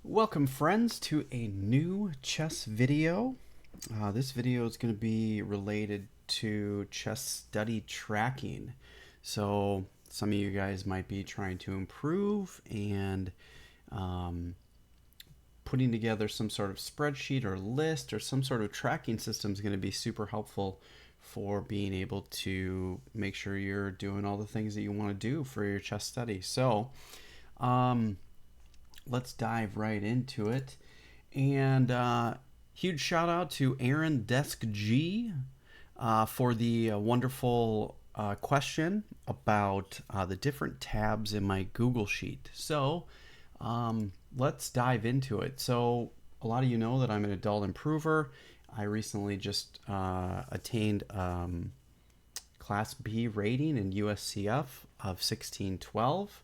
Welcome friends to a new chess video. This video is going to be related to chess study tracking. So some of you guys might be trying to improve and putting together some sort of spreadsheet or list or some sort of tracking system is going to be super helpful for being able to make sure you're doing all the things that you want to do for your chess study. So let's dive right into it. And huge shout out to Aaron Desk G for the wonderful question about the different tabs in my Google Sheet. So let's dive into it. So a lot of you know that I'm an adult improver. I recently just attained Class B rating in USCF of 1612.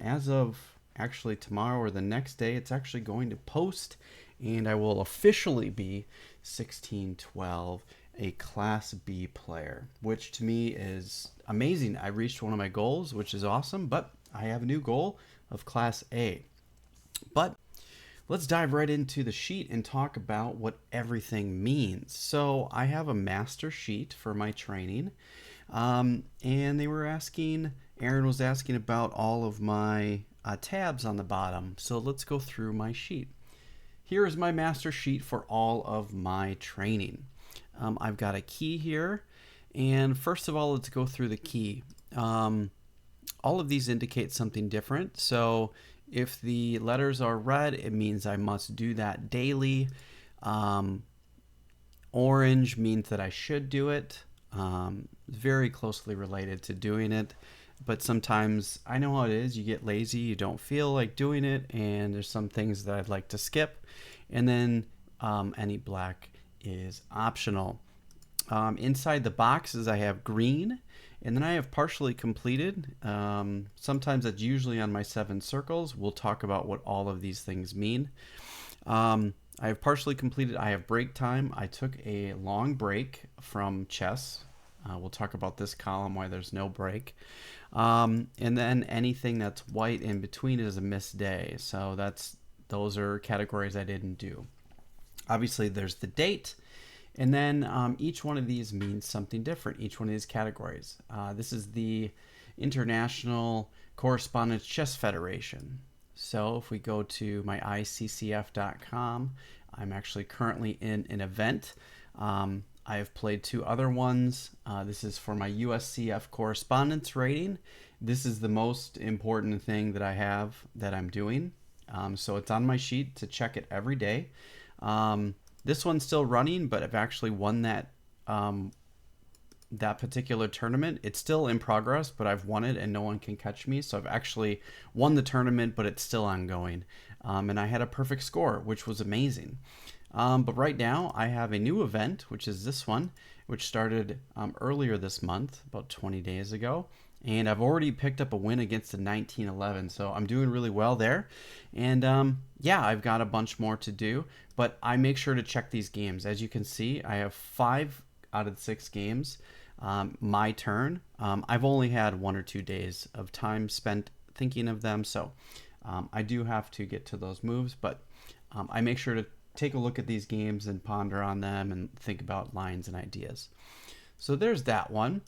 As of actually tomorrow or the next day, it's actually going to post, and I will officially be 1612, a Class B player, which to me is amazing. I reached one of my goals, which is awesome, but I have a new goal of Class A. But let's dive right into the sheet and talk about what everything means. So I have a master sheet for my training, and Aaron was asking about all of my tabs on the bottom. So let's go through my sheet. Here is my master sheet for all of my training. I've got a key here, and first of all, let's go through the key. All of these indicate something different. So if the letters are red, it means I must do that daily. Orange means that I should do it. Very closely related to doing it. But sometimes I know how it is. You get lazy, you don't feel like doing it, and there's some things that I'd like to skip. And then any black is optional. Inside the boxes, I have green, and then I have partially completed. Sometimes that's usually on my 7 circles. We'll talk about what all of these things mean. I have partially completed. I have break time. I took a long break from chess. We'll talk about this column, why there's no break. And then anything that's white in between is a missed day. So those are categories I didn't do. Obviously, there's the date. And then each one of these means something different, each one of these categories. This is the International Correspondence Chess Federation. So if we go to my iccf.com, I'm actually currently in an event. I have played 2 other ones. This is for my USCF correspondence rating. This is the most important thing that I have that I'm doing. So it's on my sheet to check it every day. This one's still running, but I've actually won that particular tournament. It's still in progress, but I've won it and no one can catch me. So I've actually won the tournament, but it's still ongoing. And I had a perfect score, which was amazing. But right now I have a new event, which is this one, which started earlier this month, about 20 days ago. And I've already picked up a win against the 1911. So I'm doing really well there. And yeah, I've got a bunch more to do, but I make sure to check these games. As you can see, I have 5 out of the 6 games. My turn. I've only had 1 or 2 days of time spent thinking of them. So I do have to get to those moves, but I make sure to take a look at these games and ponder on them and think about lines and ideas. So there's that one.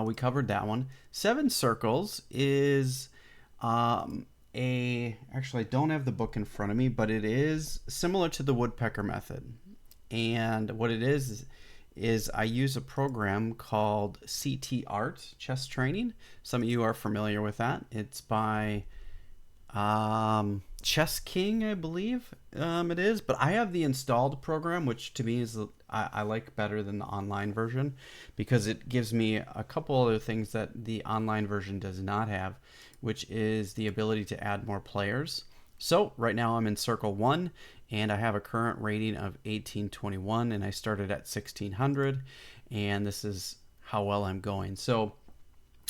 We covered that one. 7 circles is actually, I don't have the book in front of me, but it is similar to the woodpecker method. And what it is I use a program called CT Art Chess Training. Some of you are familiar with that. It's by Chess King, I believe it is, but I have the installed program, which to me is I like better than the online version because it gives me a couple other things that the online version does not have, which is the ability to add more players. So right now I'm in circle 1 and I have a current rating of 1821 and I started at 1600, and this is how well I'm going. So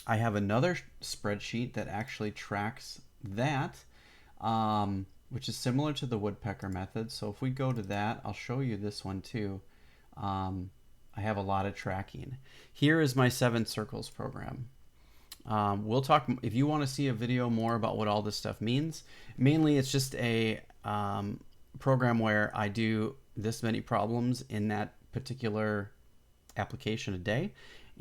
I have another spreadsheet that actually tracks that, which is similar to the woodpecker method. So if we go to that, I'll show you this one too. I have a lot of tracking. Here is my 7 circles program. We'll talk if you want to see a video more about what all this stuff means. Mainly, it's just a program where I do this many problems in that particular application a day,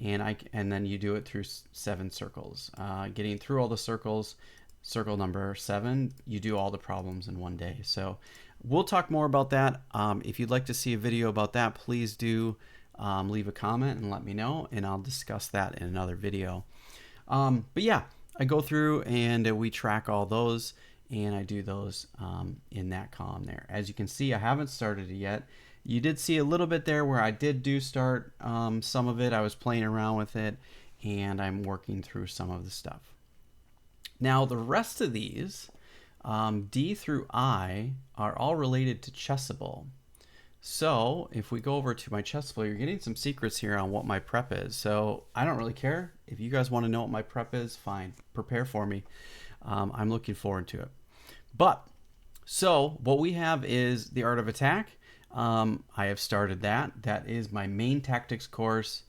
and then you do it through 7 circles. Getting through all the circles, circle number 7, you do all the problems in one day. So we'll talk more about that. If you'd like to see a video about that, please do leave a comment and let me know, and I'll discuss that in another video. But yeah, I go through and we track all those, and I do those in that column there. As you can see, I haven't started it yet. You did see a little bit there where I do start some of it. I was playing around with it, and I'm working through some of the stuff. Now, the rest of these, D through I, are all related to Chessable. So if we go over to my Chessable, you're getting some secrets here on what my prep is. So I don't really care. If you guys want to know what my prep is, fine. Prepare for me. I'm looking forward to it. But, so what we have is the Art of Attack. I have started that. That is my main tactics course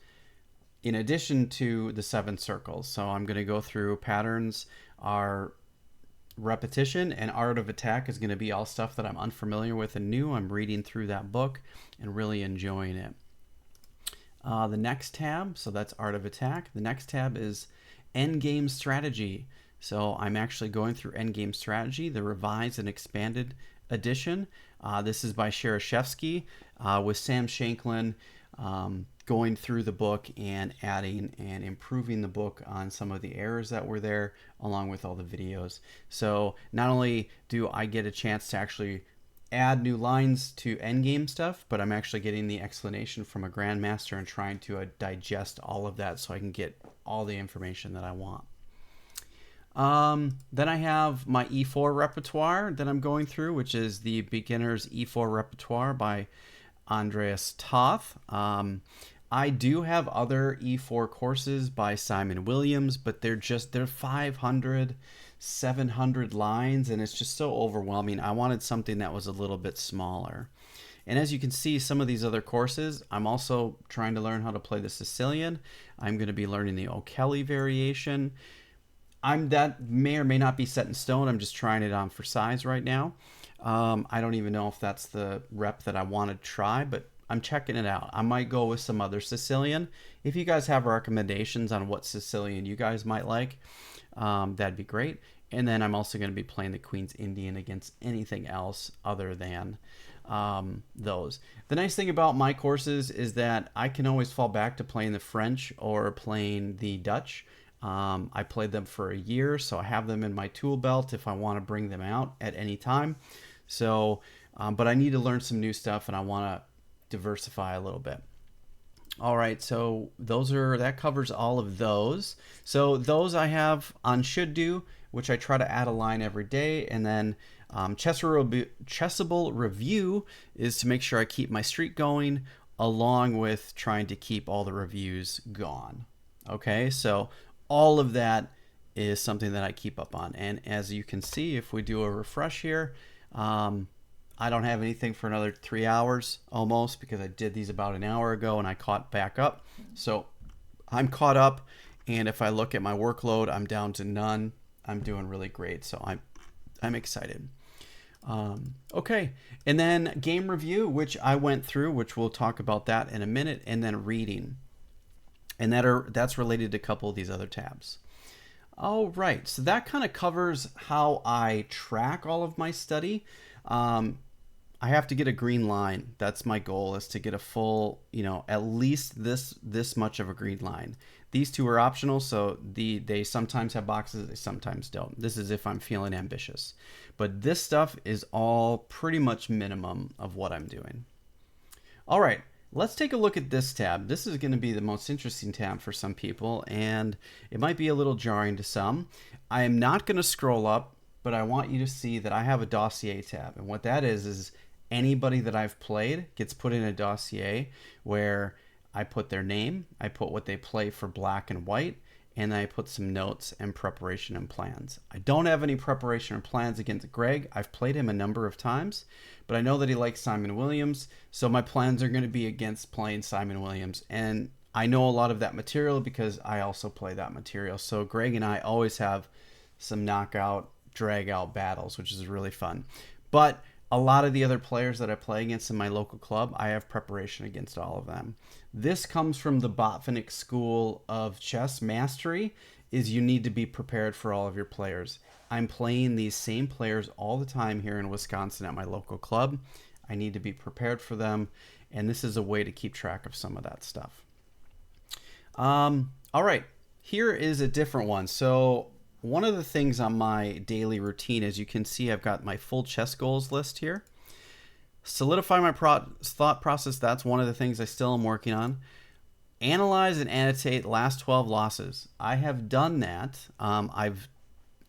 in addition to the 7 circles. So I'm going to go through patterns, our repetition, and Art of Attack is going to be all stuff that I'm unfamiliar with and new. I'm reading through that book and really enjoying it. The next tab, so that's Art of Attack. The next tab is Endgame Strategy. So I'm actually going through Endgame Strategy, the revised and expanded edition. This is by Shereshevsky with Sam Shanklin, going through the book and adding and improving the book on some of the errors that were there, along with all the videos. So not only do I get a chance to actually add new lines to endgame stuff, but I'm actually getting the explanation from a grandmaster and trying to digest all of that so I can get all the information that I want. Then I have my E4 repertoire that I'm going through, which is the Beginner's E4 Repertoire by Andreas Toth. I do have other E4 courses by Simon Williams, but they're 500, 700 lines, and it's just so overwhelming. I wanted something that was a little bit smaller. And as you can see, some of these other courses, I'm also trying to learn how to play the Sicilian. I'm going to be learning the O'Kelly variation. That may or may not be set in stone. I'm just trying it on for size right now. I don't even know if that's the rep that I want to try, but I'm checking it out. I might go with some other Sicilian. If you guys have recommendations on what Sicilian you guys might like, that'd be great. And then I'm also going to be playing the Queen's Indian against anything else other than those. The nice thing about my courses is that I can always fall back to playing the French or playing the Dutch. I played them for a year, so I have them in my tool belt if I want to bring them out at any time. So, but I need to learn some new stuff, and I want to diversify a little bit. All right, so that covers all of those. So those I have on should do, which I try to add a line every day, and then Chessable Review is to make sure I keep my streak going, along with trying to keep all the reviews gone. Okay, so all of that is something that I keep up on. And as you can see, if we do a refresh here, I don't have anything for another 3 hours almost, because I did these about an hour ago and I caught back up. So I'm caught up, and if I look at my workload, I'm down to none. I'm doing really great, so I'm excited. Okay, and then game review, which I went through, which we'll talk about that in a minute, and then reading. And that's related to a couple of these other tabs. All right, so that kind of covers how I track all of my study. I have to get a green line. That's my goal, is to get a full, at least this much of a green line. These two are optional, so they sometimes have boxes, they sometimes don't. This is if I'm feeling ambitious. But this stuff is all pretty much minimum of what I'm doing. All right. Let's take a look at this tab. This is going to be the most interesting tab for some people, and it might be a little jarring to some. I am not going to scroll up, but I want you to see that I have a dossier tab. And what that is anybody that I've played gets put in a dossier where I put their name, I put what they play for black and white, and I put some notes and preparation and plans. I don't have any preparation or plans against Greg. I've played him a number of times, but I know that he likes Simon Williams, so my plans are going to be against playing Simon Williams. And I know a lot of that material because I also play that material. So Greg and I always have some knockout, drag out battles, which is really fun. But a lot of the other players that I play against in my local club, I have preparation against all of them. This comes from the Botvinnik School of Chess Mastery, is you need to be prepared for all of your players. I'm playing these same players all the time here in Wisconsin at my local club. I need to be prepared for them, and this is a way to keep track of some of that stuff. All right, here is a different one. So one of the things on my daily routine, as you can see, I've got my full chess goals list here. Solidify my thought process. That's one of the things I still am working on. Analyze and annotate last 12 losses. I have done that. I've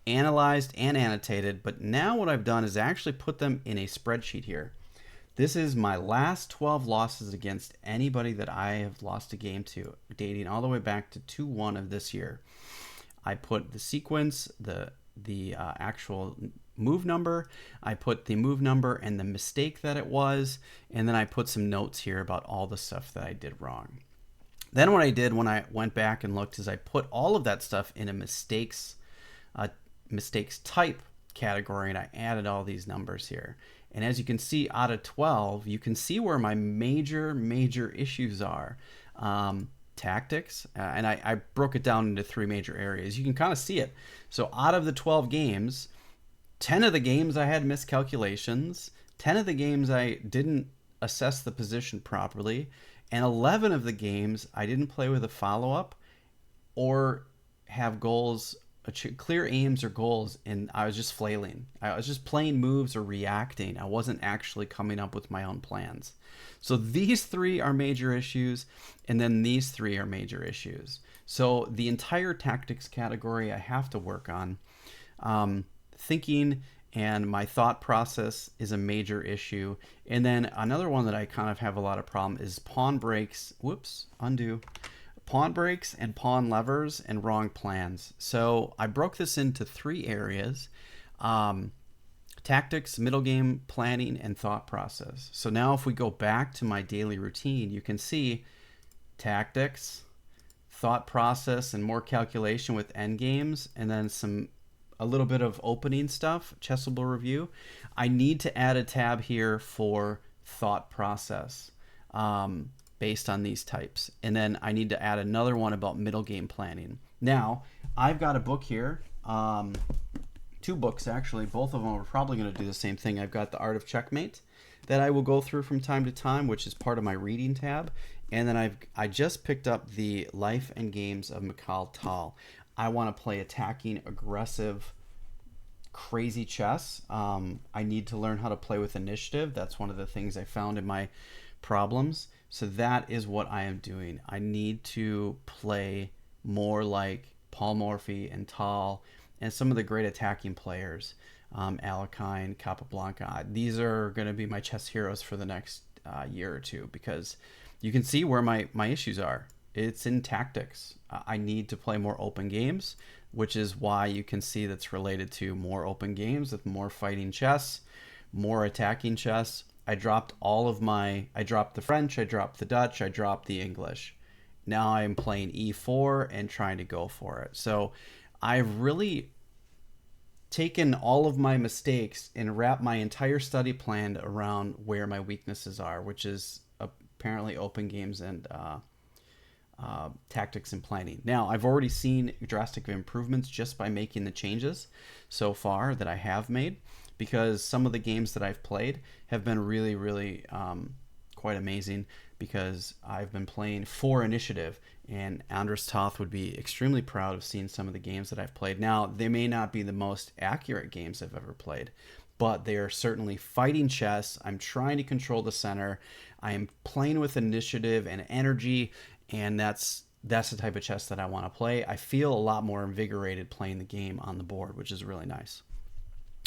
analyzed and annotated, but now what I've done is actually put them in a spreadsheet here. This is my last 12 losses against anybody that I have lost a game to, dating all the way back to 2-1 of this year. I put the sequence, the actual move number, I put the move number and the mistake that it was, and then I put some notes here about all the stuff that I did wrong. Then what I did when I went back and looked is I put all of that stuff in a mistakes type category, and I added all these numbers here. And as you can see, out of 12, you can see where my major issues are. Tactics, and I broke it down into 3 major areas. You can kind of see it. So out of the 12 games, 10 of the games I had miscalculations, 10 of the games I didn't assess the position properly, and 11 of the games I didn't play with a follow-up or have goals, clear aims or goals, and I was just flailing. I was just playing moves or reacting. I wasn't actually coming up with my own plans. So these 3 are major issues, and then these 3 are major issues. So the entire tactics category I have to work on. Thinking and my thought process is a major issue. And then another one that I kind of have a lot of problem is pawn breaks. Whoops, undo. Pawn breaks and pawn levers and wrong plans. So I broke this into 3 areas. Tactics, middle game planning, and thought process. So now if we go back to my daily routine, you can see tactics, thought process, and more calculation with end games, and then a little bit of opening stuff, chessable review. I need to add a tab here for thought process based on these types. And then I need to add another one about middle game planning. Now, I've got a book here. 2 books actually. Both of them are probably going to do the same thing. I've got The Art of Checkmate that I will go through from time to time, which is part of my reading tab. And then I just picked up The Life and Games of Mikhail Tal. I want to play attacking, aggressive, crazy chess. I need to learn how to play with initiative. That's one of the things I found in my problems. So that is what I am doing. I need to play more like Paul Morphy and Tal and some of the great attacking players, Alekhine, Capablanca. These are going to be my chess heroes for the next year or two, because you can see where my issues are. It's in tactics. I need to play more open games, which is why you can see that's related to more open games with more fighting chess, more attacking chess. I dropped I dropped the French, I dropped the Dutch, I dropped the English. Now I'm playing E4 and trying to go for it. So I've really taken all of my mistakes and wrapped my entire study plan around where my weaknesses are, which is apparently open games and tactics and planning. Now, I've already seen drastic improvements just by making the changes so far that I have made, because some of the games that I've played have been really quite amazing, because I've been playing for initiative, and Andres Toth would be extremely proud of seeing some of the games that I've played. Now, they may not be the most accurate games I've ever played, but they are certainly fighting chess. I'm trying to control the center. I am playing with initiative and energy, and that's the type of chess that I want to play. I feel a lot more invigorated playing the game on the board, which is really nice.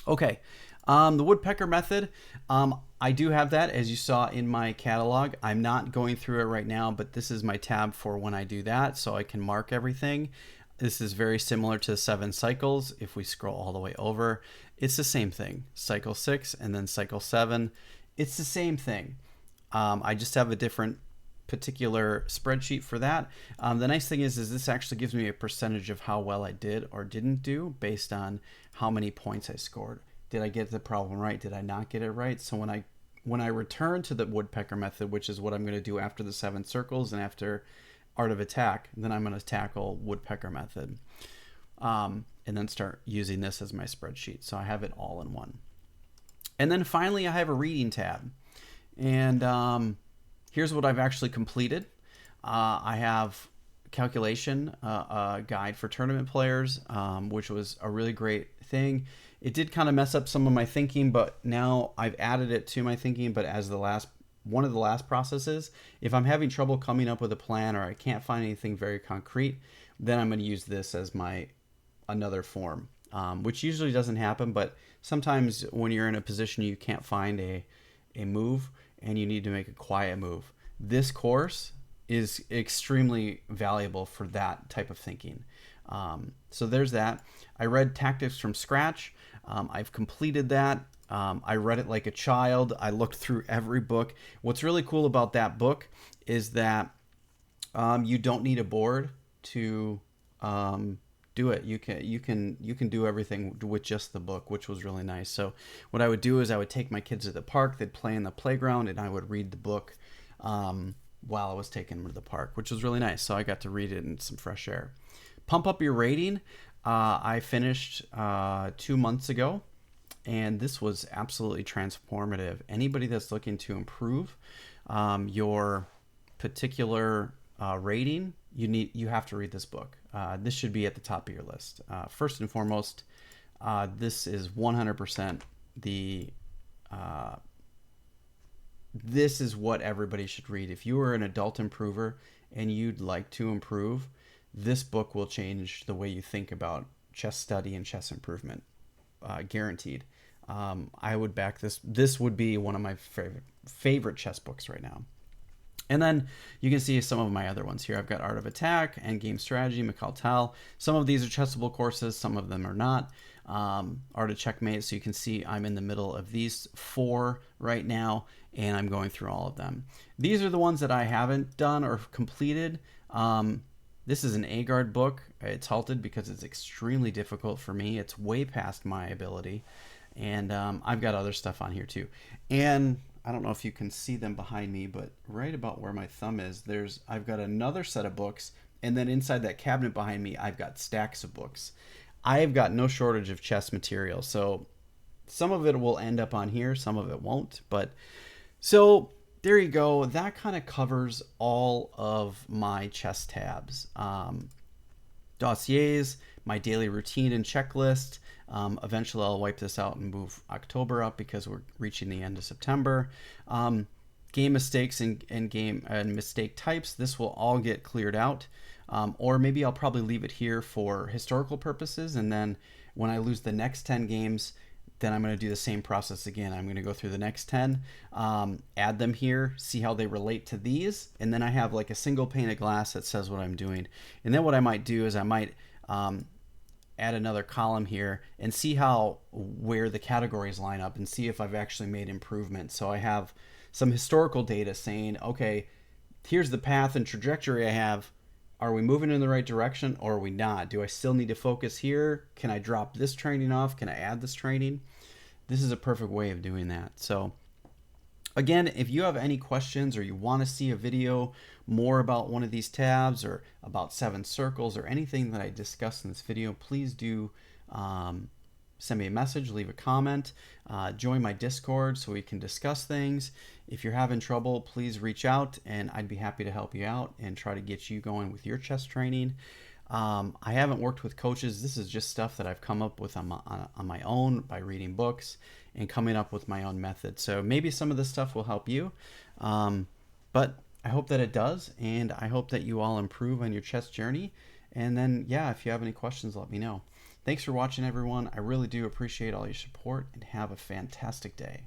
Okay, the woodpecker method, I do have that, as you saw in my catalog. I'm not going through it right now, but this is my tab for when I do that, so I can mark everything. This is very similar to 7 cycles. If we scroll all the way over, it's the same thing. Cycle 6 and then cycle 7. It's the same thing. I just have a different particular spreadsheet for that. The nice thing is this actually gives me a percentage of how well I did or didn't do based on how many points I scored. Did I get the problem right? Did I not get it right? So when I return to the woodpecker method, which is what I'm going to do after the 7 circles and after art of attack, then I'm going to tackle woodpecker method, and then start using this as my spreadsheet. So I have it all in one. And then finally, I have a reading tab. And here's what I've actually completed. I have calculation, a guide for tournament players, which was a really great thing. It did kind of mess up some of my thinking, but now I've added it to my thinking. But as one of the last processes, if I'm having trouble coming up with a plan or I can't find anything very concrete, then I'm going to use this as my another form, which usually doesn't happen. But sometimes when you're in a position you can't find a move and you need to make a quiet move, this course is extremely valuable for that type of thinking. So there's that. I read Tactics from Scratch. I've completed that. I read it like a child. I looked through every book. What's really cool about that book is that you don't need a board to do it. You can do everything with just the book, which was really nice. So what I would do is I would take my kids to the park. They'd play in the playground, and I would read the book while I was taking them to the park, which was really nice. So I got to read it in some fresh air. Pump Up Your Rating. I finished 2 months ago, and this was absolutely transformative. Anybody that's looking to improve your particular rating, you have to read this book. This should be at the top of your list. First and foremost, this is 100% this is what everybody should read. If you are an adult improver and you'd like to improve, this book will change the way you think about chess study and chess improvement. Guaranteed. I would back this. This would be one of my favorite chess books right now. And then you can see some of my other ones here. I've got Art of Attack, Endgame Strategy, McCall-Tal. Some of these are chessable courses, some of them are not. Art of Checkmate, so you can see I'm in the middle of these 4 right now, and I'm going through all of them. These are the ones that I haven't done or completed. This is an A-Guard book. It's halted because it's extremely difficult for me. It's way past my ability. And I've got other stuff on here too. And I don't know if you can see them behind me, but right about where my thumb is, I've got another set of books, and then inside that cabinet behind me, I've got stacks of books. I've got no shortage of chess material, so some of it will end up on here, some of it won't. But so there you go. That kind of covers all of my chess tabs. Dossiers, my daily routine and checklist. Eventually I'll wipe this out and move October up because we're reaching the end of September. Game mistakes and game and mistake types, this will all get cleared out. Or maybe I'll probably leave it here for historical purposes, and then when I lose the next 10 games, then I'm going to do the same process again. I'm going to go through the next 10, add them here, see how they relate to these, and then I have like a single pane of glass that says what I'm doing. And then what I might do is I might add another column here and see where the categories line up and see if I've actually made improvements. So I have some historical data saying, okay, here's the path and trajectory I have. Are we moving in the right direction or are we not? Do I still need to focus here? Can I drop this training off? Can I add this training? This is a perfect way of doing that. So again, if you have any questions or you want to see a video more about one of these tabs or about 7 circles or anything that I discussed in this video, please do send me a message, leave a comment, join my Discord so we can discuss things. If you're having trouble, please reach out and I'd be happy to help you out and try to get you going with your chess training. I haven't worked with coaches. This is just stuff that I've come up with on my own by reading books and coming up with my own method. So maybe some of this stuff will help you, but I hope that it does, and I hope that you all improve on your chess journey. And then, yeah, if you have any questions, let me know. Thanks for watching, everyone. I really do appreciate all your support, and have a fantastic day.